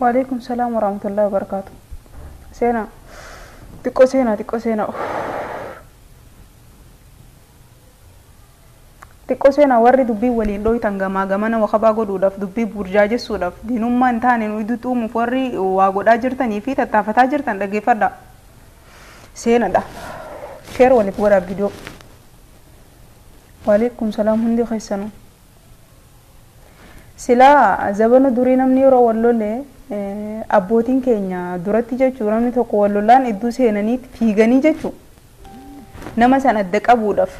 وعليكم السلام ورحمة الله وبركاته. سينا تكو سينا تكو سينا وري دبي ولين دوي تنغما غمانا وخبا غدو داف دبي برجاجه سوداف دينوما انتاني نويدو مفوري واغودا جرتني في تتافتا جرتن دغي فدا سينا دا خير ولي بورا فيديو. وعليكم السلام هندي خيسنو سلا زبنا دوري نمني رو ولله abbootiin keenya duratti jechuun namni tokko wallolaan iddoo seenaniit fiiganii jechuun nama sana adda qabuudhaaf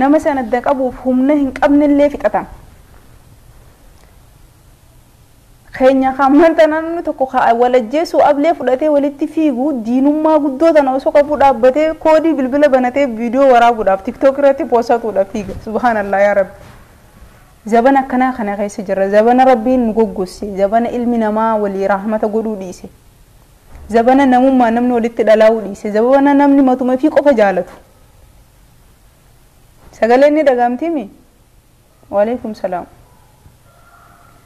nama sana adda qabuuf humna hin qabnellee fixatan keenya hammanta namni tokko walajjeessu ablee fudhatee walitti fiigu diinummaa guddoo tana osoo qabu dhaabbatee koodii bilbila banatee viidiyoo waraabuudhaaf tiktook irratti poostatuudhaaf fiiga. Subhaanallah yaa rabbi. زبنا كنا خنا غيس جرا زبنا ربي نقوقسي زبنا علمي نما ولي رحمة قدو ديسي زبنا نمو ما نمني ولدت دلاو ديسي زبنا نمني ما توما فيك أوفا جالتو سقاليني دقامتي مي. وعليكم السلام.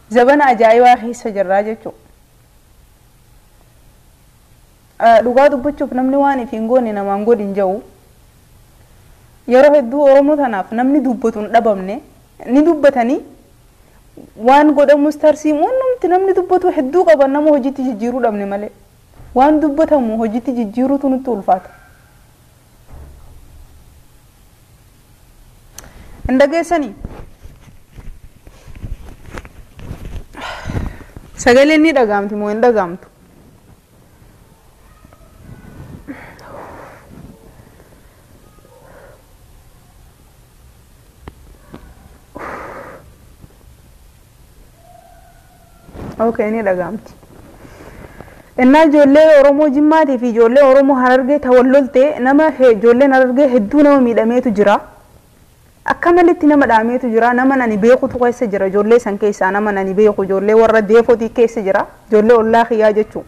زبنا أجايوا غيس جرا جتو لغادو بچوف نمني واني فينغوني نمانغو دينجاو يروح الدو أرمو تناف نمني دوبتون دبامني ni dubbatanii waan godhamus tarsiimuun namti namni dubbatu hedduu qaban nama hojiitti jijjiiruu dhabne malee waan dubbatamu hojiitti jijjiiruutu nutti ulfaata. Indageessanii sagaleen ni dhagaamti moo hin dhagaamtu? اوكي ني دغامتي ان جولي اورومو جماتي في جولي اورومو هررغي توللتي نما جولي هررغي هدونا ميداميتو جرا اكملتي نما داميتو جرا نما نني بيخو تويس جرا جولي سانكيسا نما نني بيخو جولي ورا ديفوتي كيس جرا جولي والله يا جچو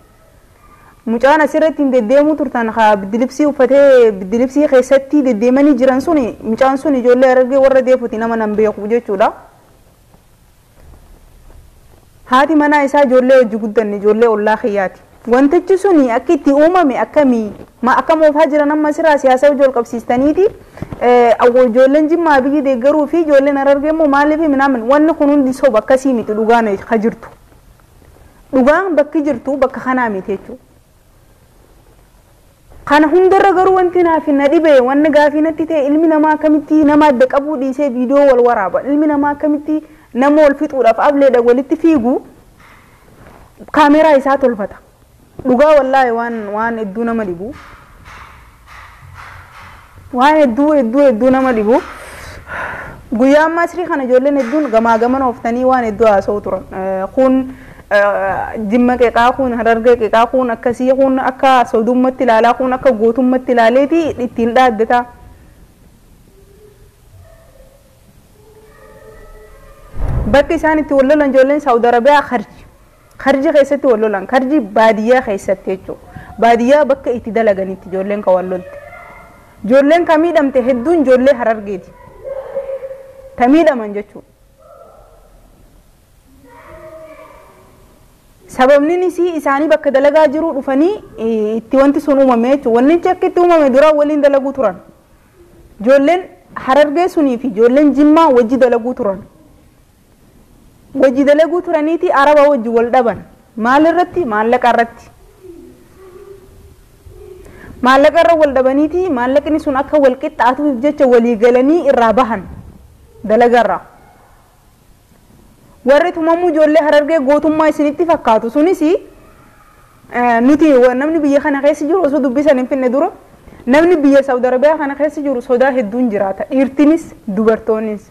مجانا سيرتين ديمو ترتان خا بدلبسي وفتي بدلبسي خيستي ديماني جران سوني مجان سوني جولي هررغي ورا ديفوتي نما نم بيخو جچو دا هذه منا إسا جولة جودني جولة الله خياتي وانت تجسوني أكيد أمامي أكمي ما أكمل فاجر أنا ما سرا سياسة وجول كبسيستانيتي أو جولة جم بيجي دعرو في جولة نرجع مو مالي في منامن وان خنون دي سو بكاسي ميت لوجان خجرتو لوجان بكجرتو بكخنا ميتيتو خان هندر غرو انتنا في نديبه وان غافينا تيتي علمي نما كمتي نما دقبو دي سي فيديو والورابا علمي نما كمتي نمو الفطور أفعل ده ولت فيجو كاميرا يسات الفتا لقى والله وان الدونا ما ديبو وان الدونا ما ديبو قيام ما سري خنا جولين الدون جما نوفتني وان الدو أسوترا خون جمّة كا خون هررجة كا خون أكسي خون أكا صدوم متلالا خون أكا غوتم متلالة دي التين دتا بكي ساني تقولوا لنا جولين سعودي عربية خرج خيسة تقولوا لنا خرج بادية خيسة تيجو بادية بكي اتدا لغني تجولين كوالول جولين كمي دم تهدون جولي حرر جيدي تمي دم انجتشو سبب نيسي إساني بك دلغا جرو رفاني اتوانتي سنو مميچو ونن چك تو ممي درا ولين دلغو تران جولين حرر جي سني في جولين جمّا وجي دلغو تران وجي دلغو ترانيتي عربا وجي والدبن مال الرتي مالك الرتي مالك الرا والدبنيتي مالك ني سن اكا والقط اتو بجچ ولي غلني الرابهن دلغرا ورث مامو جولي حررغي غوتما سنيتي فكاتو سنيسي نوتي ونمني بيه خنا خيس جورو سو دبي سن فين دورو نمني بيه سعودي عربيا خنا خيس جورو سودا هدون جراتا ايرتينيس دوبرتونيس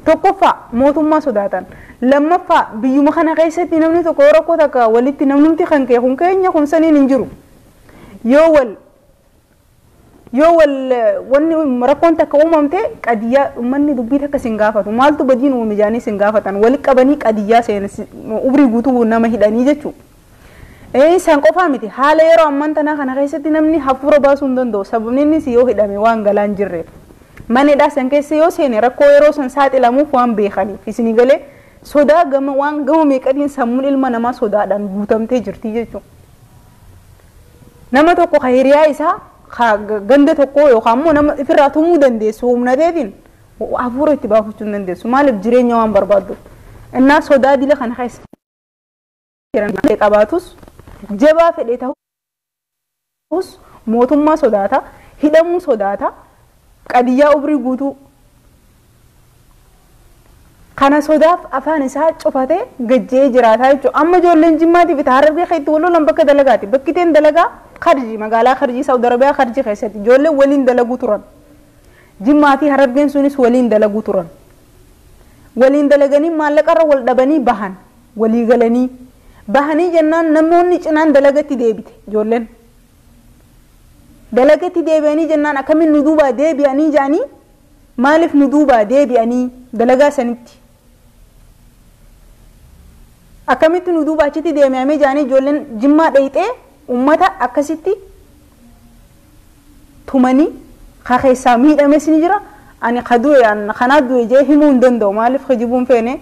توقفا موتما سوداتان لما فا بيوم خنا خيستي نمني تو كوركو تكا وليتي نمنتي خنكي خنكي خن سنين نجرو يوول وني مركون تكوممته قديا مني دبيته كسنغافه مالتو بدين ومجاني سنغافتان ولك بني قديا سين اوبري غوتو نما هداني جچو سانقوفا متي حاله يرو امنتنا خنا خيستي نمني حفور باسوندندو سببني سيو هدامي وان غلان جره manedha san keessa yoo seene rakkoo yeroo san saaxilamuuf waan beekaniif isinii galee sodaa gama waan gama meeqatiin sammuun ilma namaa sodaadhaan guutamtee jirti jechuudha. Nama tokko hiriyaa isaa ganda tokko yookaan immoo nama ifirraa tumuu dandeessu humna ta'eetiin hafuura itti baafachuu hin dandeessu maaliif jireenya waan barbaaddu innaa sodaa dila kana keessa jiran qabaatus jabaa fedhee ta'us mootummaa sodaata hidhamuu sodaata qadiyyaa umrii guutuu kana sodaaf afaan isaa cufatee gajjee jiraataa jechuudha. Amma ijoolleen jimmaatiif itti harargee keetti wallolan bakka dalagaati. Bakki teen dalagaa Kharji magaalaa Kharji Saudi Arabiyaa Kharji keessatti ijoolleen waliin dalaguu turan. Jimmaa fi harargeen sunis waliin dalaguu turan. Waliin dalaganii maallaqarra wal dhabanii bahan walii galanii bahanii jennaan namoonni cinaan dalagatti deebite ijoolleen. Dalagatti deebi'anii jennaan akkamiin nu duubaa deebi'anii jaanii maaliif nu duubaa deebi'anii dalagaa sanitti akkamitti nu duubaa achitti deemee jaanii ijoolleen jimmaa dheeyxee ummata akkasitti tumanii keessaa miidhames ni jira. Ani qadu'e kanaa du'e jee himuu hin danda'u maaliif hijibuun feene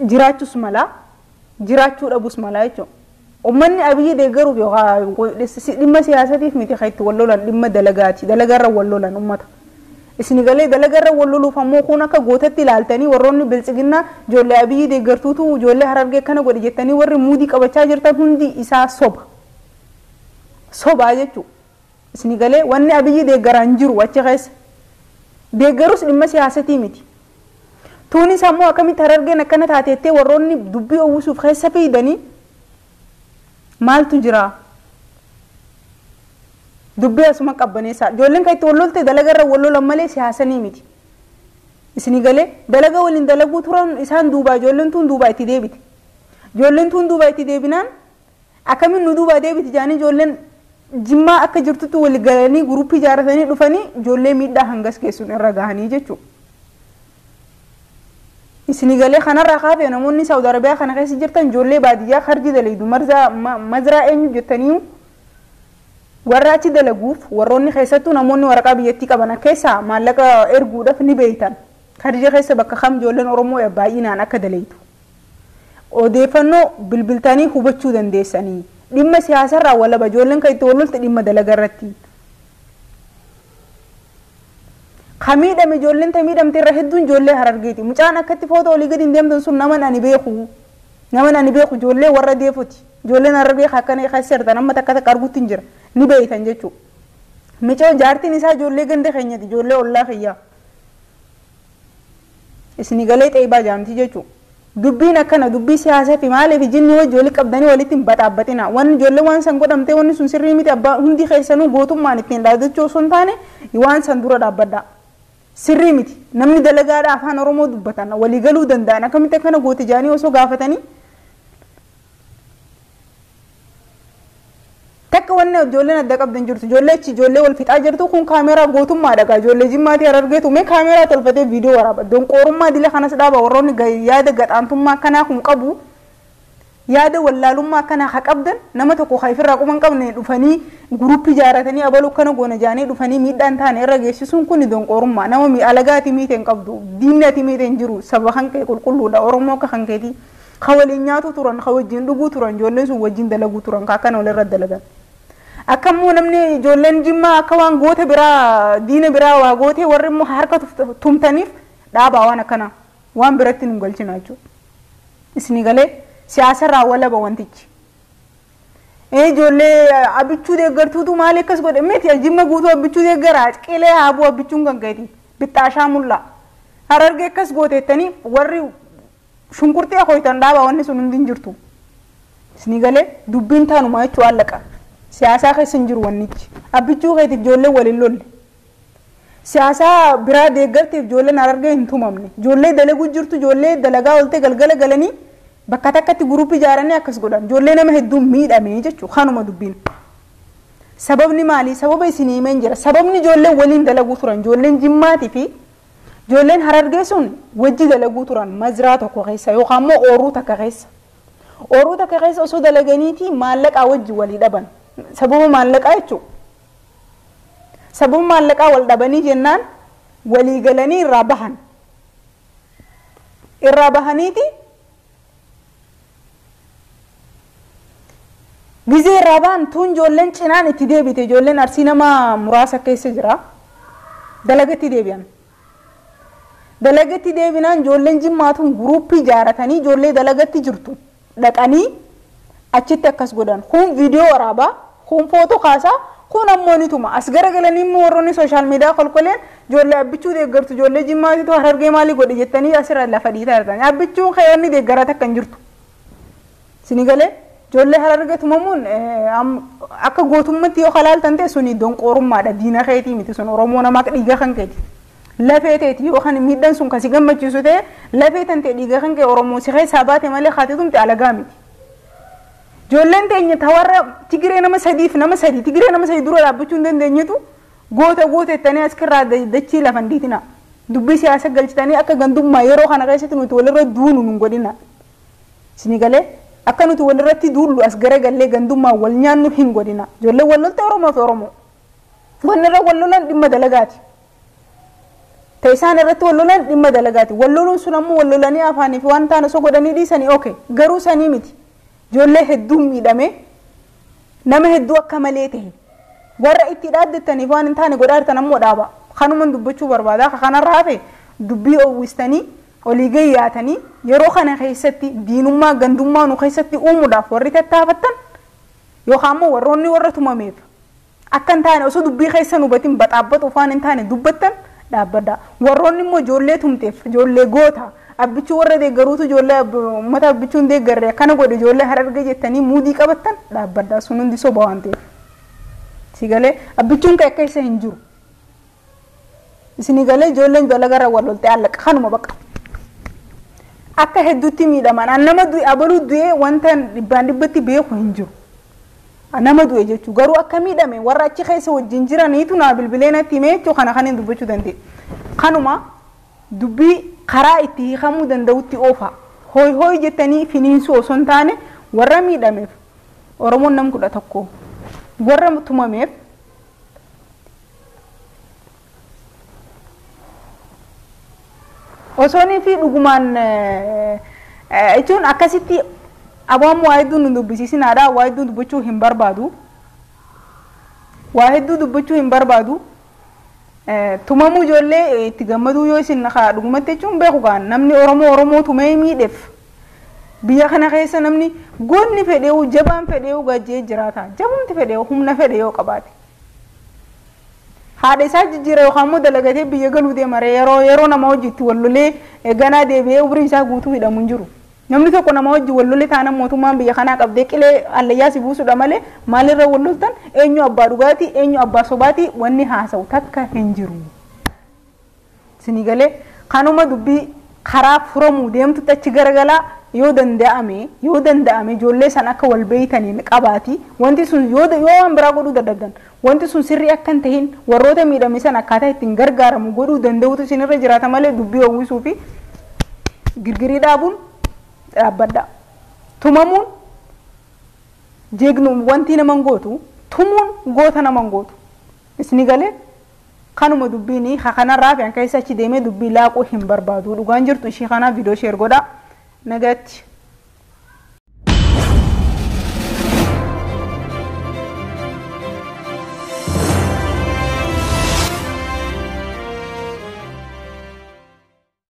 jiraachuus mala jiraachuu dhabus mala jechuudha. Ummanni abiyyi deeggaruuf yookaan dhimma siyaasatiif miti keetti wallolan dhimma dalagaati dalagarra wallolan ummata. Isini galee dalagarra walloluuf ammoo kun akka gootatti ilaaltanii warroonni biltsiginaa ijoollee abiyyi deeggartuutu ijoollee harargee kana godhe jettanii warri muudii qabachaa jirtan hundi isaa sobaa jechuudha. Isini galee wanni abiyyi deeggaraan jiru achi keessa deeggarus dhimma siyaasatii miti. Tuunis ammoo akkamitti harargeen akkana taateettee warroonni dubbii uwwisuuf keessa fayyadanii maaltu jira? Dubbii asuma qabbaneessa. Ijoolleen kan itti wallolte dalagarra wallolan malee siyaasanii miti. Isini galee dalaga waliin dalaguu turan isaan duubaa ijoolleen tun duubaa itti deebite. Ijoolleen tun duubaa itti deebinaan akkamiin nu duubaa deebite jaanii ijoolleen jimmaa akka jirtutti wali galanii guruppii ijaarratanii dhufanii ijoollee miidhaa hangas geessuun irra gahanii jechuudha. Isini galee kanarraa kaafee namoonni Saudi Arabiyaa kana keessa jirtan ijoollee baadiyyaa Kharji dalaydu mazraa eenyu jettanii warra achi dalaguuf warroonni keessattuu namoonni waraqaa biyyattii qaban keessaa maallaqa erguudhaaf ni beeytan. Kharji keessa bakka kam ijoolleen Oromoo baay'inaan akka dalaytu. Odeeffannoo bilbiltanii hubachuu dandeessanii. Dhimma siyaasarraa walaba ijoolleen kan itti wallolte dhimma dalagarratti. Kamiidhame ijoolleen tamiidhamte irra hedduun ijoollee harargeeti. Mucaan akkatti footoo olii gadi hin deemtan sun naman ani beeku ijoollee warra deefuti. Ijoolleen harargee akkana keessa jirtan amma takka takka arguutti hin jira. Ni beeytan jechuudha. Micoo jaartiin isaa ijoollee ganda keenyati ijoollee ollaa kiyyaa. Isini galee xeebaa jaamti jechuudha. Dubbiin akkana dubbii siyaasaa fi maaliif jinni wajji wali qabdanii walitti hin baxaabbatina. Waan ijoollee waan san godhamtee wanni sun sirrii miti abbaa hundi keessanuu gootummaan ittiin dhaabbachuu osoo hin taane waan san dura dhaabbadhaa. Sirrii miti. Namni dalagaadhaa afaan Oromoo dubbatan walii galuu danda'an akkamitti akkana goote jaanii osoo gaafatanii takka wanni ijoolleen adda qabdan jirtu ijoollee wal fixaa jirtu kun kaameeraa gootummaa dhagaa ijoollee jimmaatii harargeetu mee kaameeraa tolfatee viidiyoo waraaba donqoorummaa dila kanas dhaaba warroonni yaada gadhaantummaa kanaa kun qabu yaada wallaalummaa kanaa haa qabdan nama tokko haifirraa quban qabne dhufanii guruppii ijaarratanii abaluu kana goona jaanii dhufanii miidhaan taane irra geessisuun kun donqoorummaa nama alagaati miiteen qabdu diinni ati miiteen jiru saba hanqee qulqulluudha Oromoo akka hanqeetii ka waliin nyaatu turan ka wajjin dhuguu turan ijoolleen sun wajjin dalaguu turan ka akkana walirra dalagan. Akkamuu namni ijoolleen jimmaa akka waan goota biraa diina biraa waa gootee warri immoo harka tumtaniif dhaabaa waan akkana waan biratti nu galchina jechuudha. Isini galee siyaasarraa walaba wantichi. Ijoollee abichuu deeggartuutu maali akkas godhe miti jimma guutuu abichuu deeggaraa qilee haabuu abichuun kan ga'eeti bixxaashaa mullaa harargee akkas gooteettanii warri shunkurtii akooyitan dhaabaa wanni sun hundi hin jirtu. Isini galee dubbiin taanuma jechuu allaqa. Siyaasa keessa hin jiru wannichi. Abichuu keetiif ijoollee waliin lolle. Siyaasa biraa deeggarteef ijoolleen harargee hin tumamne. Ijoollee dalaguu jirtu ijoollee dalagaa ooltee galgala galanii bakka takkatti guruppii ijaaranii akkas godhan. Ijoollee nama hedduun miidhame jechuudha. Kanuma dubbiin. Sababni maali? Sababa isinii himeen jira. Sababni ijoolleen waliin dalaguu turan. Ijoolleen jimmaatii fi ijoolleen harargee sun wajji dalaguu turan mazraa tokko keessa yookaan immoo ooruu takka keessa. Ooruu takka keessa osoo dalaganiitii maallaqaa wajji walii dhaban. Sababa maallaqaa jechuudha. Sababa maallaqaa wal dhabanii jennaan walii galanii irraa bahaniiti gizee irraa bahan tun ijoolleen cinaan itti deebite ijoolleen arsii nama muraasa keessa jira dalagatti deebi'an dalagatti deebinaan ijoolleen jimmaatuun guruuppii ijaaratanii ijoollee dalagatti jirtu dhaqanii achitti akkas godhan kun viidiyoo waraabaa kun footoo kaasaa kun ammoo nituma as garagalanii immoo warroonni sooshaal miidiyaa kolkoleen ijoollee abbichuu deeggartu ijoollee jimmaatitu harargee maalii godhe jettanii asirra lafa dhiitaa jirtanii abbichuun khayyanni deeggarata kan jirtu sinigalee ijoollee harargee tumamuun akka gootummaatti yoo halaaltan ta'e suni donqoorummaadha diina keetii miti sun oromoo namaa dhiiga kan keeti lafee teeti yoo kan miidhan sun kasi gammachiisu ta'e lafee tan ta'e dhiiga kan kee oromoo si keessaa baate malee haatitumti alagaa miti ijoolleen teenya tawarra tigiree nama sadii tigiree nama sadii dura dhaabbachuu hin dandeenyetu goota jettanii askirraa dachii lafan diitina dubbii siyaasa galchitanii akka gandummaa yeroo kana keessatti nuti walirra duunu nun godhina sinigalee akka nuti walirratti duullu as garagallee gandummaa wal nyaannu hin godhina ijoollee wallolta oromoo fi oromoo wannirra wallolan dhimma dalagaati ta'isaan irratti wallolan dhimma dalagaati walloluun sun ammoo wallolanii afaanii fi waan taana so godhanii dhiisanii okay garuu sanii miti ijoollee hedduun miidhame nama hedduu akka malee ta'e warra itti dhaaddatanii waan hin taane godhaartan ammoo dhaaba kanuman dubbachuu barbaada kanarraa hafe dubbii oowwistanii olii gayyaatanii yeroo kana keessatti diinummaa gandummaa nu keessatti uumuudhaaf warri tattaafattan yookaan ammoo warroonni warra tumameef akka hin taane osoo dubbii keessa nu batin baxaabbatu waan hin taane dubbattan dhaabbadha warroonni immoo ijoollee tumteef ijoollee goota abbichuu warra deeggaruutu ijoollee uummata abbichuun deeggarre akkana godhe ijoollee hararge jettanii muudii qabattan dhaabbadha sun hundi soba waan ta'eef sigalee abbichuun kee akka isa hin jiru isinii galee ijoolleen dalagarra wallolte allaqa kanuma baqa akka hedduutti miidhaman nama du'e abaluu du'e wanta dhibbaan dhibbatti beeku hin jiru nama du'e jechuu garuu akka miidhame warra achi keessa wajjin jiraniitu naa bilbileenatti himee jechuu kana kan hin dubbachuu danda'e kanuma dubbii karaa itti hiikamuu danda'utti oofa hooy jettanii finiinsuu osoo hin taane warra miidhameef oromoon nam 11 warra tumameef osoonii fi dhugumaan jechuun akkasitti abaan waa hedduu nu dubbisiisinaadha waa hedduu dubbachuu hin barbaadu tumamu ijoollee itti gammaduu yoo isin dhugumatti jechuun beeku gaan namni oromoo tumee miidheef biyya kana keessa namni goonni fedheewu jabaan fedheewu gajjee jiraata jabumti fedheewu humna fedhe yoo qabaate haadha isaa jijjiira yookaan immoo dalagatee biyya galuu deemare yeroo nama hojiitti wallolee ganaa deebi'ee umrii isaa guutuu hidhamu hin jiru namni tokko nama hojii wallolee taana mootummaan biyya kanaa qabdee qilee allayyaa si buusudha malee maalirra walloltan eenyu abbaa dhugaatii eenyu abbaa sobaatii wanni haasa'u takka hin jiru sinigalee kanuma dubbii karaa furamuu deemtu achi garagalaa yoo danda'ame ijoollee san akka wal beeytaniin qabaati wanti sun yoo waan biraa godhuu dadhabdan wanti sun sirrii akka hin tahin warroota miidhame san akkaataa ittiin gargaaramu godhuu danda'utu isinirra jiraata malee dubbii oowwisuu fi girgirii dhaabuun dhaabbadha tumamuun jeegnu wanti naman gootu tumuun goota naman gootu isni galee kanuma dubbiini kanarraa fi keessa achi deemee dubbii laaquu hin barbaadu dhugaan jirtu ishii kana viidiyoo sheer godha nagatti